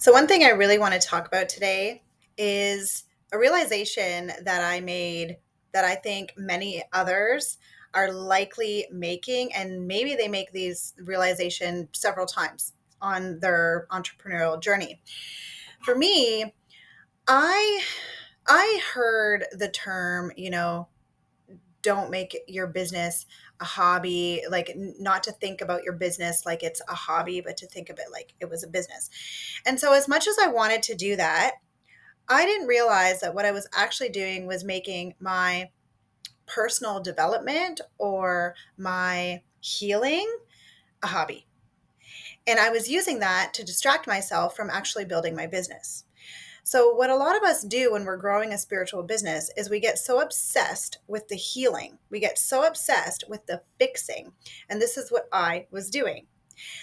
So, one thing I really want to talk about today is a realization that I made that I think many others are likely making, and maybe they make these realization several times on their entrepreneurial journey. For me, I I heard the term, don't make your business a hobby, like not to think about your business like it's a hobby, but to think of it like it was a business. And so, as much as I wanted to do that, I didn't realize that what I was actually doing was making my personal development or my healing a hobby. And I was using that to distract myself from actually building my business. So, what a lot of us do when we're growing a spiritual business is we get so obsessed with the healing, we get so obsessed with the fixing. And this is what I was doing.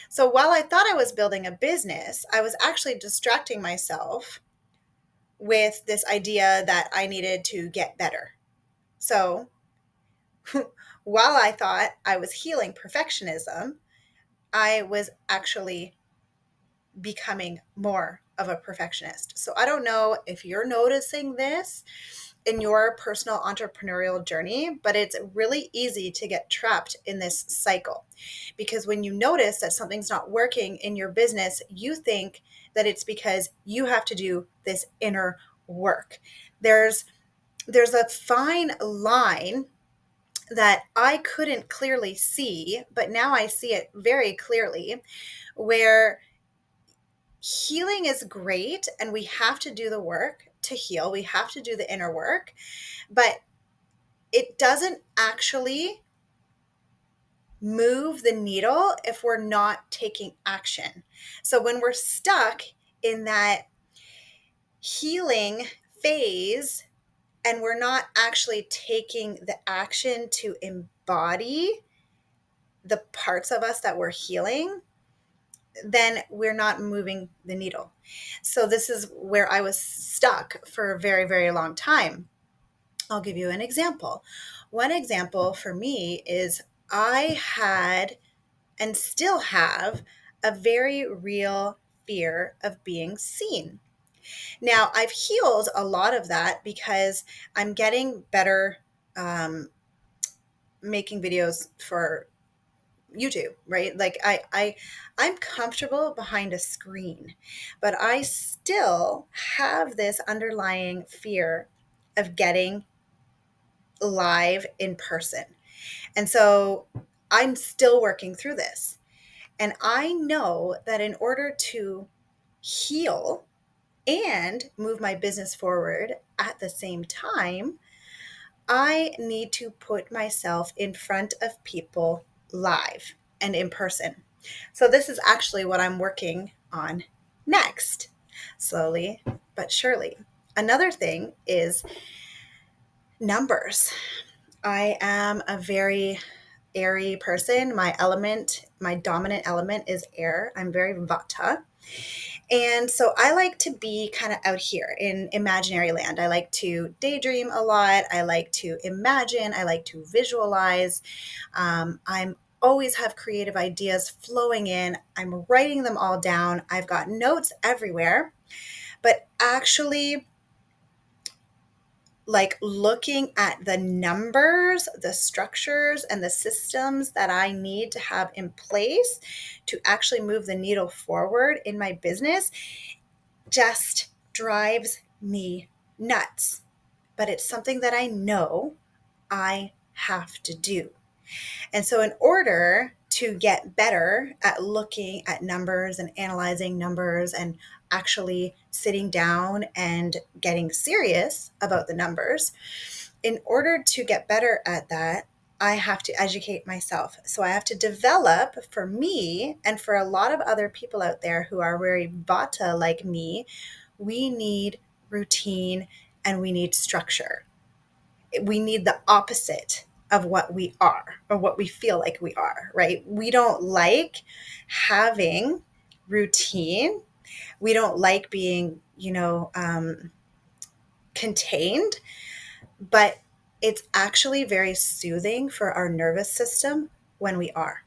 So, while I thought I was building a business, I was actually distracting myself with this idea that I needed to get better. So while I thought I was healing perfectionism, I was actually becoming more of a perfectionist. So I don't know if you're noticing this in your personal entrepreneurial journey, but it's really easy to get trapped in this cycle because when you notice that something's not working in your business, you think that it's because you have to do this inner work. There's there's a fine line that I couldn't clearly see, but now I see it very clearly, where healing is great and we have to do the work to heal. We have to do the inner work, but it doesn't actually move the needle if we're not taking action. So when we're stuck in that healing phase and we're not actually taking the action to embody the parts of us that we're healing, then we're not moving the needle. So this is where I was stuck for a very, very long time. I'll give you an example. One example for me is I had and still have a very real fear of being seen. Now, I've healed a lot of that because I'm getting better making videos for YouTube, right? Like I'm comfortable behind a screen, but I still have this underlying fear of getting live in person. And so I'm still working through this. And I know that in order to heal and move my business forward at the same time, I need to put myself in front of people live and in person. So, this is actually what I'm working on next, slowly but surely. Another thing is numbers. I am a very airy person. My dominant element is air. I'm very vata. And so I like to be kind of out here in imaginary land. I like to daydream a lot. I like to imagine. I like to visualize. I'm always have creative ideas flowing in. I'm writing them all down. I've got notes everywhere. But actually, like looking at the numbers, the structures, and the systems that I need to have in place to actually move the needle forward in my business just drives me nuts. But it's something that I know I have to do. And so, in order to get better at looking at numbers and analyzing numbers and actually sitting down and getting serious about the numbers, in order to get better at that, I have to educate myself. So I have to develop for me and for a lot of other people out there who are very vata like me, we need routine and we need structure. We need the opposite of what we are or what we feel like we are, right? We don't like having routine. We don't like being, contained, but it's actually very soothing for our nervous system when we are.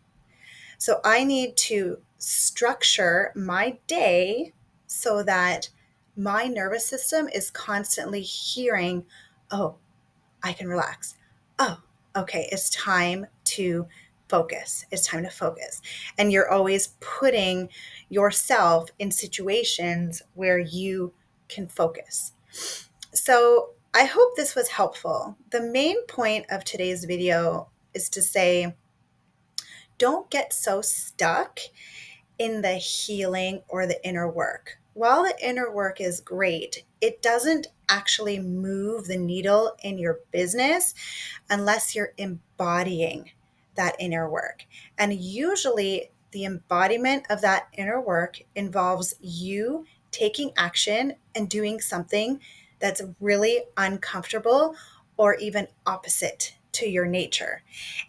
So I need to structure my day so that my nervous system is constantly hearing, oh, I can relax. Oh, okay, it's time to focus. It's time to focus. And you're always putting yourself in situations where you can focus. So I hope this was helpful. The main point of today's video is to say, don't get so stuck in the healing or the inner work. While the inner work is great, it doesn't actually move the needle in your business unless you're embodying that inner work. And usually, the embodiment of that inner work involves you taking action and doing something that's really uncomfortable or even opposite to your nature.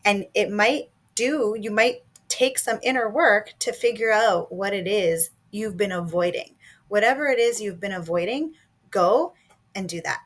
And you might take some inner work to figure out what it is you've been avoiding. Whatever it is you've been avoiding, go and do that.